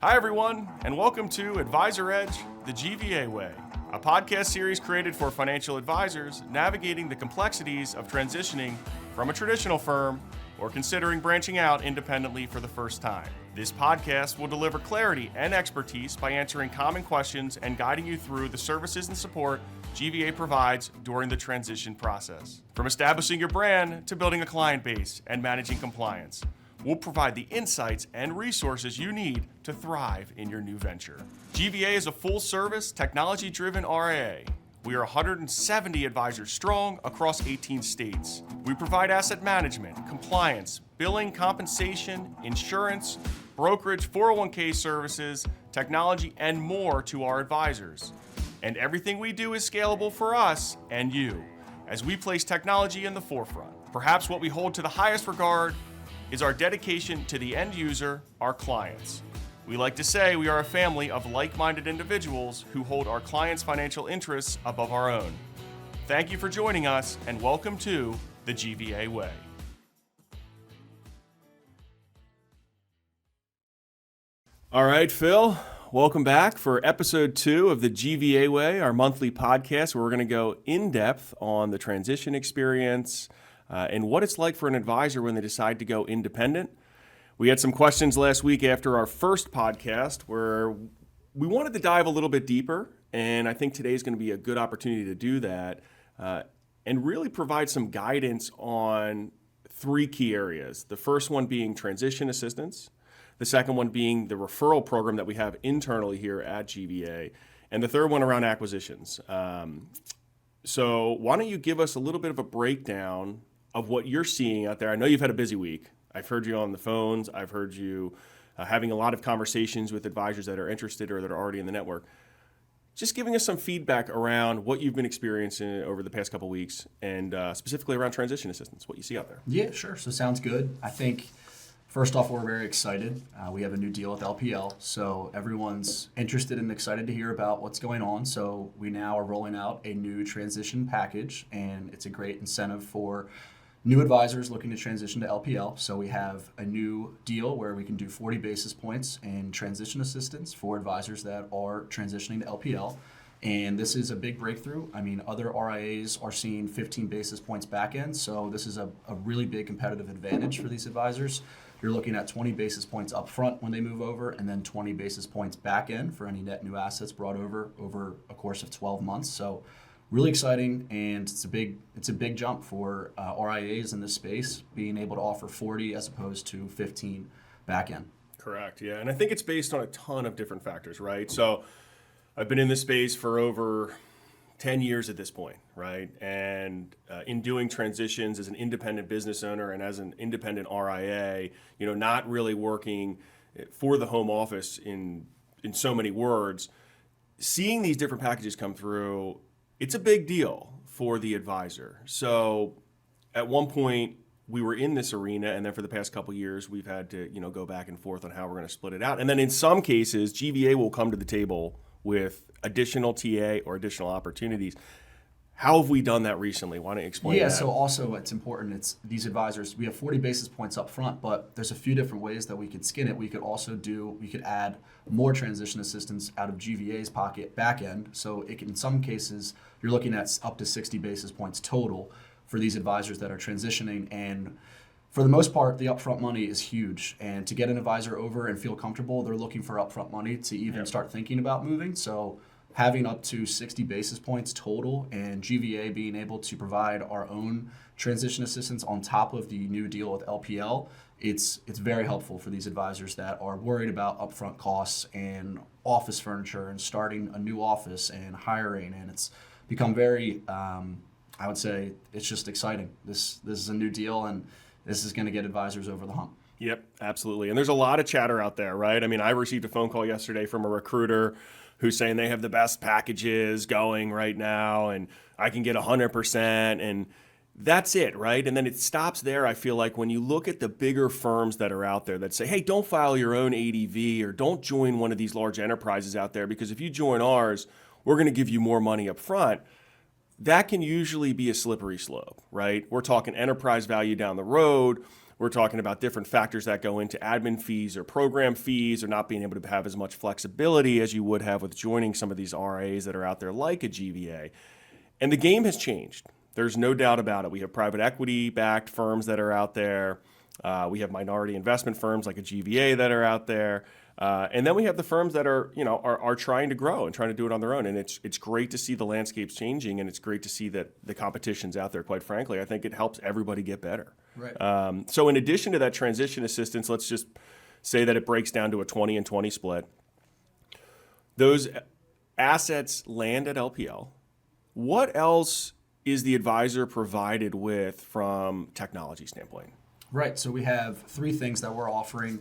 Hi, everyone, and welcome to Advisor Edge, the GVA Way, a podcast series created for financial advisors navigating the complexities of transitioning from a traditional firm or considering branching out independently for the first time. This podcast will deliver clarity and expertise by answering common questions and guiding you through the services and support GVA provides during the transition process. From establishing your brand to building a client base and managing compliance, we'll provide the insights and resources you need to thrive in your new venture. GVA is a full-service, technology-driven RIA. We are 170 advisors strong across 18 states. We provide asset management, compliance, billing, compensation, insurance, brokerage, 401k services, technology, and more to our advisors. And everything we do is scalable for us and you, as we place technology in the forefront. Perhaps what we hold to the highest regard is our dedication to the end user, our clients. We like to say we are a family of like-minded individuals who hold our clients' financial interests above our own. Thank you for joining us, and welcome to the GVA Way. All right, Phil, welcome back for episode 2 of the GVA Way, our monthly podcast where we're going to go in-depth on the transition experience, and what it's like for an advisor when they decide to go independent. We had some questions last week after our first podcast where we wanted to dive a little bit deeper, and I think today is going to be a good opportunity to do that and really provide some guidance on 3 key areas. The first one being transition assistance, the second one being the referral program that we have internally here at GVA, and the third one around acquisitions. So why don't you give us a little bit of a breakdown of what you're seeing out there? I know you've had a busy week. I've heard you on the phones. I've heard you having a lot of conversations with advisors that are interested or that are already in the network. Just giving us some feedback around what you've been experiencing over the past couple of weeks and specifically around transition assistance, what you see out there. Yeah, sure. So sounds good. I think first off, we're very excited. We have a new deal with LPL, so everyone's interested and excited to hear about what's going on. So we now are rolling out a new transition package, and it's a great incentive for new advisors looking to transition to LPL. So we have a new deal where we can do 40 basis points in transition assistance for advisors that are transitioning to LPL. And this is a big breakthrough. I mean, other RIAs are seeing 15 basis points back end. So this is a really big competitive advantage for these advisors. You're looking at 20 basis points up front when they move over, and then 20 basis points back end for any net new assets brought over a course of 12 months. So really exciting, and it's a big jump for RIAs in this space, being able to offer 40 as opposed to 15 back end. Correct, yeah. And I think it's based on a ton of different factors, right? So I've been in this space for over 10 years at this point, right? And in doing transitions as an independent business owner and as an independent RIA, not really working for the home office in so many words, seeing these different packages come through, it's a big deal for the advisor. So at one point we were in this arena, and then for the past couple of years we've had to go back and forth on how we're going to split it out. And then in some cases GVA will come to the table with additional TA or additional opportunities. How have we done that recently? Why don't you explain that? Yeah, so also it's important. It's these advisors, we have 40 basis points up front, but there's a few different ways that we could skin it. We could add more transition assistance out of GVA's pocket back end. So in some cases, you're looking at up to 60 basis points total for these advisors that are transitioning. And for the most part, the upfront money is huge. And to get an advisor over and feel comfortable, they're looking for upfront money to even start thinking about moving. So having up to 60 basis points total and GVA being able to provide our own transition assistance on top of the new deal with LPL, it's very helpful for these advisors that are worried about upfront costs and office furniture and starting a new office and hiring. And it's become very, I would say, it's just exciting. This is a new deal, and this is going to get advisors over the hump. Yep, absolutely. And there's a lot of chatter out there, right? I mean, I received a phone call yesterday from a recruiter who's saying they have the best packages going right now and I can get 100%, and that's it, right? And then it stops there. I feel like when you look at the bigger firms that are out there that say, hey, don't file your own ADV or don't join one of these large enterprises out there because if you join ours, we're going to give you more money up front. That can usually be a slippery slope, right? We're talking enterprise value down the road We're talking about different factors that go into admin fees or program fees, or not being able to have as much flexibility as you would have with joining some of these RAs that are out there like a GVA. And the game has changed. There's no doubt about it. We have private equity-backed firms that are out there. We have minority investment firms like a GVA that are out there. And then we have the firms that are trying to grow and trying to do it on their own. And it's great to see the landscapes changing, and it's great to see that the competition's out there, quite frankly. I think it helps everybody get better. Right. So in addition to that transition assistance, let's just say that it breaks down to a 20 and 20 split. Those assets land at LPL. What else is the advisor provided with from technology standpoint? Right. So we have 3 things that we're offering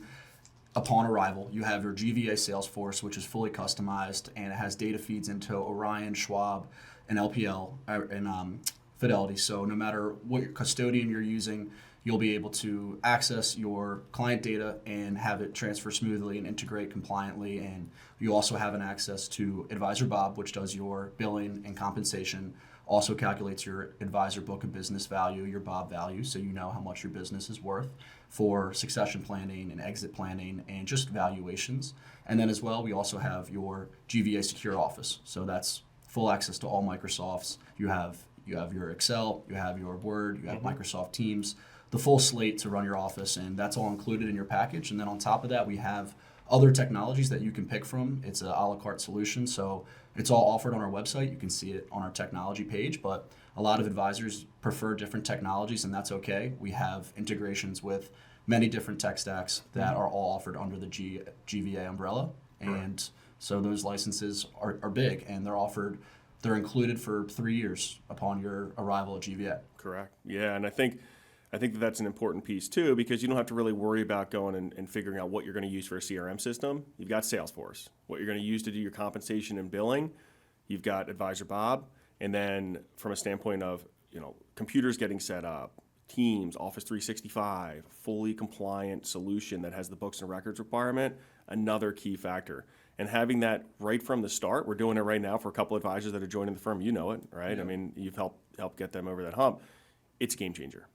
upon arrival. You have your GVA Salesforce, which is fully customized, and it has data feeds into Orion, Schwab, and LPL, and Fidelity. So no matter what custodian you're using, you'll be able to access your client data and have it transfer smoothly and integrate compliantly. And you also have an access to Advisor Bob, which does your billing and compensation, also calculates your advisor book of business value, your Bob value, so you know how much your business is worth for succession planning and exit planning and just valuations. And then as well, we also have your GVA Secure Office. So that's full access to all Microsofts. You have your Excel, you have your Word, you have Microsoft Teams, the full slate to run your office, and that's all included in your package. And then on top of that, we have other technologies that you can pick from. It's a la carte solution, so it's all offered on our website. You can see it on our technology page, but a lot of advisors prefer different technologies, and that's okay. We have integrations with many different tech stacks that are all offered under the GVA umbrella. And so those licenses are big, and they're included for 3 years upon your arrival at GVA. Correct. Yeah, and I think that's an important piece too, because you don't have to really worry about going and figuring out what you're going to use for a CRM system. You've got Salesforce. What you're going to use to do your compensation and billing, you've got Advisor Bob. And then from a standpoint of, computers getting set up, Teams, Office 365, fully compliant solution that has the books and records requirement, another key factor. And having that right from the start, we're doing it right now for a couple of advisors that are joining the firm. You know it, right? Yeah. I mean, you've helped get them over that hump. It's a game changer.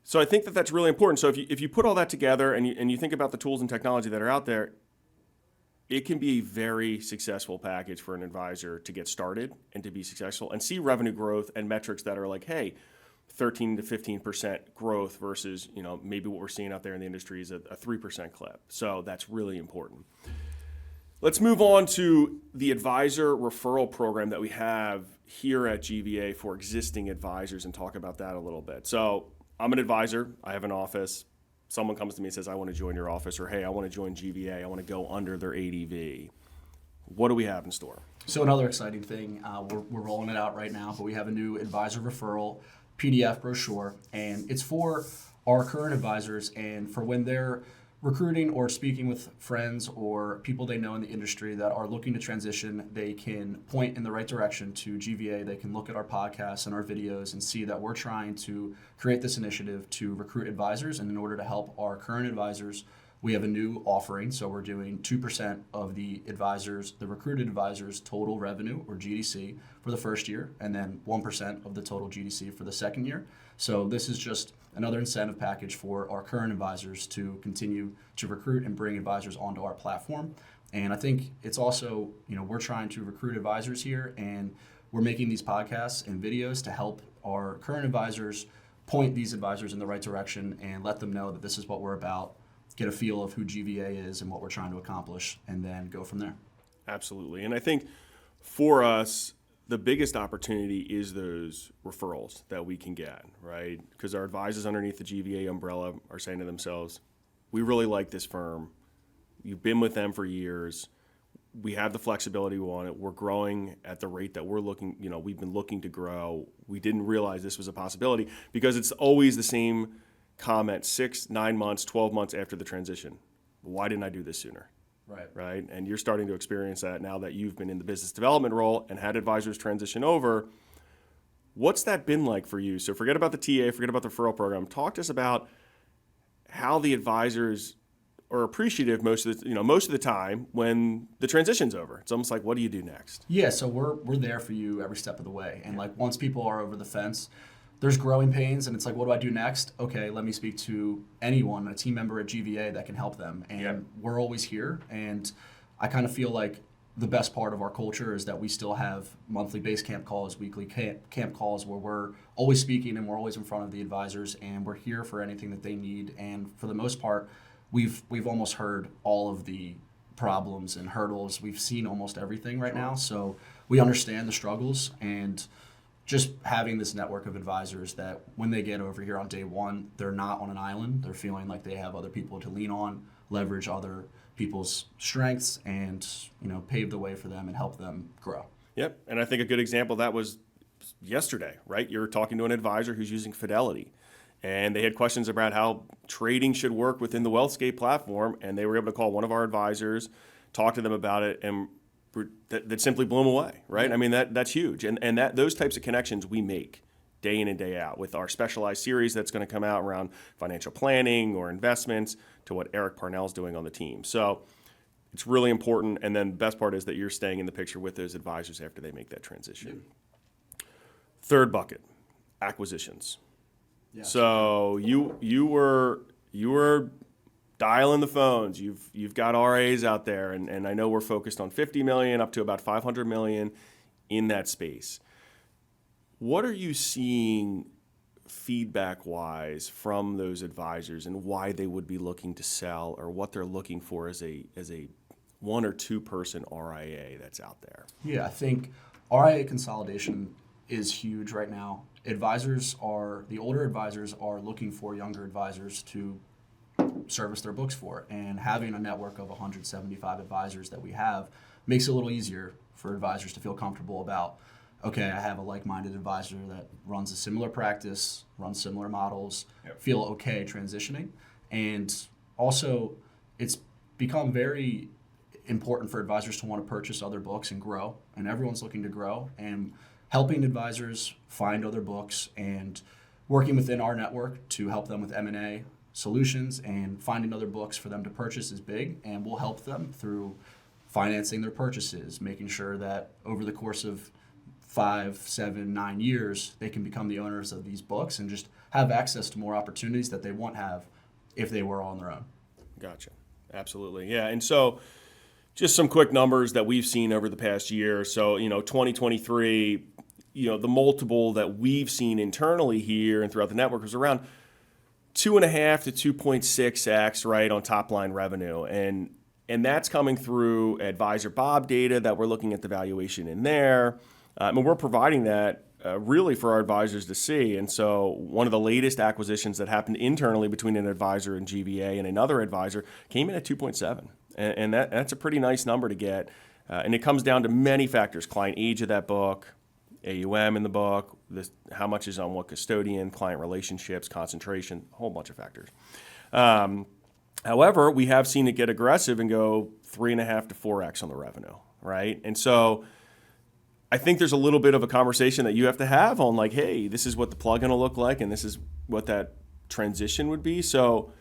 So I think that's really important. So if you put all that together and you think about the tools and technology that are out there, it can be a very successful package for an advisor to get started and to be successful and see revenue growth and metrics that are like, hey, 13 to 15% growth versus, maybe what we're seeing out there in the industry is a 3% clip. So that's really important. Let's move on to the advisor referral program that we have here at GVA for existing advisors and talk about that a little bit. So I'm an advisor. I have an office. Someone comes to me and says, I want to join your office, or hey, I want to join GVA. I want to go under their ADV. What do we have in store? So another exciting thing, we're rolling it out right now, but we have a new advisor referral PDF brochure, and it's for our current advisors and for when they're recruiting or speaking with friends or people they know in the industry that are looking to transition. They can point in the right direction to GVA. They can look at our podcasts and our videos and see that we're trying to create this initiative to recruit advisors. And in order to help our current advisors, we have a new offering. So we're doing 2% of the recruited advisors' total revenue, or GDC, for the first year, and then 1% of the total GDC for the second year. So this is just another incentive package for our current advisors to continue to recruit and bring advisors onto our platform. And I think it's also, we're trying to recruit advisors here, and we're making these podcasts and videos to help our current advisors point these advisors in the right direction and let them know that this is what we're about, get a feel of who GVA is and what we're trying to accomplish, and then go from there. Absolutely. And I think for us, the biggest opportunity is those referrals that we can get, right? Because our advisors underneath the GVA umbrella are saying to themselves, we really like this firm. You've been with them for years. We have the flexibility we want it. We're growing at the rate that we've been looking to grow. We didn't realize this was a possibility, because it's always the same comment 6, 9 months, 12 months after the transition. Why didn't I do this sooner? Right. And you're starting to experience that now that you've been in the business development role and had advisors transition over. What's that been like for you? So forget about the TA, forget about the referral program. Talk to us about how the advisors are appreciative most of the time when the transition's over. It's almost like, what do you do next? Yeah, so we're there for you every step of the way. And once people are over the fence, there's growing pains, and it's like, what do I do next? Okay, let me speak to anyone, a team member at GVA that can help them. And we're always here. And I kind of feel like the best part of our culture is that we still have monthly base camp calls, weekly camp calls, where we're always speaking and we're always in front of the advisors, and we're here for anything that they need. And for the most part, we've almost heard all of the problems and hurdles. We've seen almost everything right now. So we understand the struggles, and just having this network of advisors that when they get over here on day one, they're not on an island. They're feeling like they have other people to lean on, leverage other people's strengths, and pave the way for them and help them grow. Yep, and I think a good example of that was yesterday, right? You're talking to an advisor who's using Fidelity, and they had questions about how trading should work within the WealthScape platform, and they were able to call one of our advisors, talk to them about it, and that simply blew them away, right? I mean, that's huge. And that those types of connections we make day in and day out with our specialized series that's going to come out around financial planning or investments, to what Eric Parnell's doing on the team. So it's really important. And then the best part is that you're staying in the picture with those advisors after they make that transition. Third bucket, acquisitions. Yeah. So you were dialing the phones. You've got RAs out there, and I know we're focused on 50 million up to about 500 million in that space. What are you seeing feedback-wise from those advisors, and why they would be looking to sell, or what they're looking for as a one or two person RIA that's out there? Yeah, I think RIA consolidation is huge right now. The older advisors are looking for younger advisors to service their books for, and having a network of 175 advisors that we have makes it a little easier for advisors to feel comfortable about, okay, I have a like-minded advisor that runs a similar practice, runs similar models, feel okay transitioning. And also, it's become very important for advisors to want to purchase other books and grow, and everyone's looking to grow, and helping advisors find other books and working within our network to help them with M&A solutions and finding other books for them to purchase is big, and we'll help them through financing their purchases, making sure that over the course of 5, 7, 9 years, they can become the owners of these books and just have access to more opportunities that they won't have if they were on their own. Gotcha. Absolutely. Yeah. And so just some quick numbers that we've seen over the past year. So, 2023, the multiple that we've seen internally here and throughout the network was around 2.5 to 2.6x, right, on top line revenue. And that's coming through Advisor Bob data that we're looking at the valuation in there. And we're providing that really for our advisors to see. And so one of the latest acquisitions that happened internally between an advisor and GVA and another advisor came in at 2.7. And that's a pretty nice number to get. And it comes down to many factors: client age of that book, AUM in the book, how much is on what custodian, client relationships, concentration, a whole bunch of factors. However, we have seen it get aggressive and go 3.5 to 4x on the revenue, right? And so I think there's a little bit of a conversation that you have to have on, like, hey, this is what the plugin will look like, and this is what that transition would be. So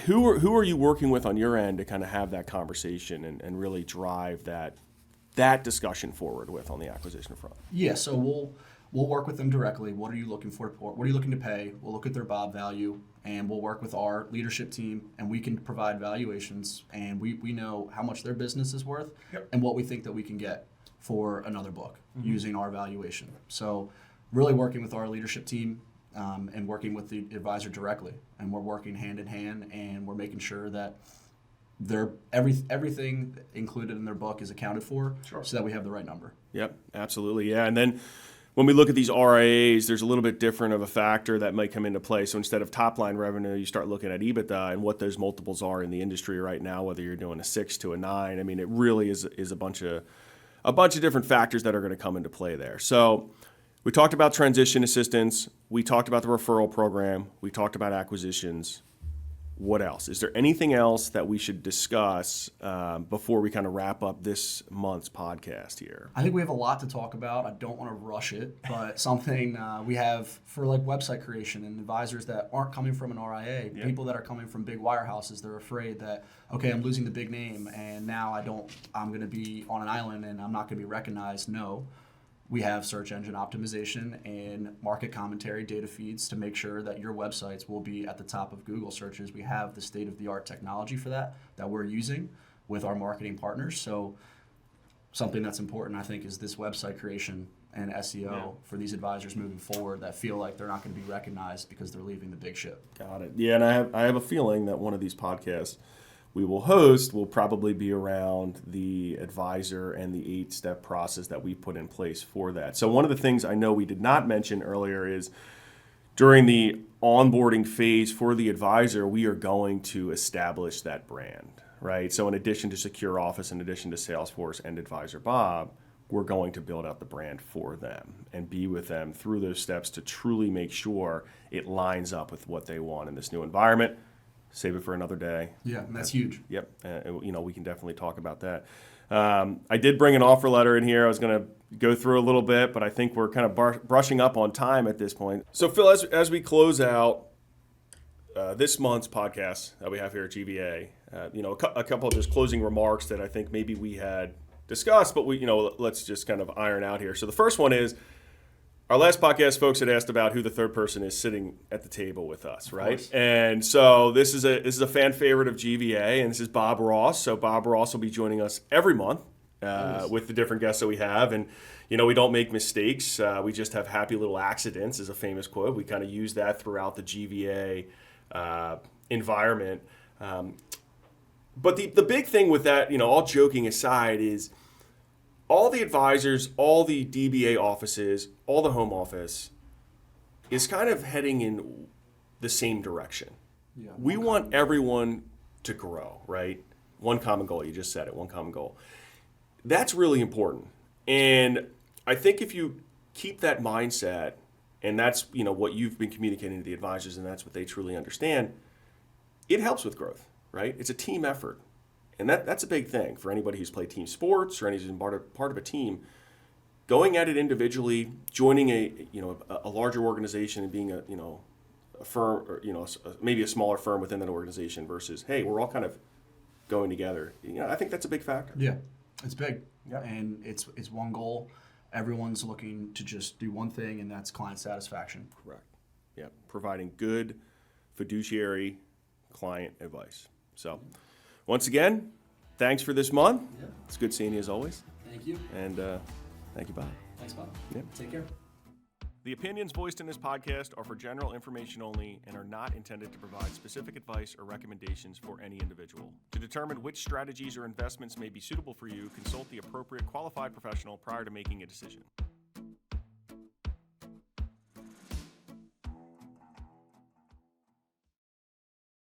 who are you working with on your end to kind of have that conversation and really drive that discussion forward with on the acquisition front? Yeah, so we'll work with them directly. What are you looking for? What are you looking to pay? We'll look at their Bob value, and we'll work with our leadership team, and we can provide valuations, and we know how much their business is worth and what we think that we can get for another book using our valuation. So really working with our leadership team and working with the advisor directly, and we're working hand in hand, and we're making sure that everything included in their book is accounted for, so that we have the right number. Yep, absolutely, yeah. And then when we look at these RIAs, there's a little bit different of a factor that might come into play. So instead of top line revenue, you start looking at EBITDA and what those multiples are in the industry right now, whether you're doing a 6 to a 9. I mean, it really is a bunch of different factors that are going to come into play there. So we talked about transition assistance. We talked about the referral program. We talked about acquisitions. What else? Is there anything else that we should discuss before we kind of wrap up this month's podcast here? I think we have a lot to talk about. I don't want to rush it, but something we have for like website creation and advisors that aren't coming from an RIA, people that are coming from big wirehouses, they're afraid that, okay, I'm losing the big name and now I'm going to be on an island and I'm not going to be recognized. No. We have search engine optimization and market commentary data feeds to make sure that your websites will be at the top of Google searches. We have the state-of-the-art technology for that we're using with our marketing partners. So something that's important, I think, is this website creation and SEO for these advisors moving forward that feel like they're not going to be recognized because they're leaving the big ship. Got it. Yeah, and I have a feeling that one of these podcasts we will host will probably be around the advisor and the 8-step process that we put in place for that. So one of the things I know we did not mention earlier is during the onboarding phase for the advisor, we are going to establish that brand, right? So in addition to Secure Office, in addition to Salesforce and Advisor Bob, we're going to build out the brand for them and be with them through those steps to truly make sure it lines up with what they want in this new environment. Save it for another day. Yeah, and that's huge. Yep. We can definitely talk about that. I did bring an offer letter in here. I was going to go through a little bit, but I think we're kind of brushing up on time at this point. So, Phil, as we close out this month's podcast that we have here at GVA, a couple of just closing remarks that I think maybe we had discussed, but let's just kind of iron out here. So the first one is, our last podcast, folks had asked about who the third person is sitting at the table with us, right? And so this is a fan favorite of GVA, and this is Bob Ross. So Bob Ross will be joining us every month with the different guests that we have. And, we don't make mistakes. We just have happy little accidents, is a famous quote. We kind of use that throughout the GVA environment. But the big thing with that, all joking aside, is all the advisors, all the DBA offices, all the home office is kind of heading in the same direction. Yeah, we want everyone to grow, right? One common goal. You just said it, one common goal. That's really important. And I think if you keep that mindset, and that's what you've been communicating to the advisors, and that's what they truly understand, it helps with growth, right? It's a team effort. And that's a big thing for anybody who's played team sports or anybody who's part of a team. Going at it individually, joining a larger organization and being a firm, or maybe a smaller firm within that organization versus, hey, we're all kind of going together. I think that's a big factor. Yeah, it's big. Yeah, and it's one goal. Everyone's looking to just do one thing, and that's client satisfaction. Correct. Yeah, providing good fiduciary client advice. So. Once again, thanks for this month. Yeah. It's good seeing you as always. Thank you. And thank you, Bob. Thanks, Bob. Yep. Take care. The opinions voiced in this podcast are for general information only and are not intended to provide specific advice or recommendations for any individual. To determine which strategies or investments may be suitable for you, consult the appropriate qualified professional prior to making a decision.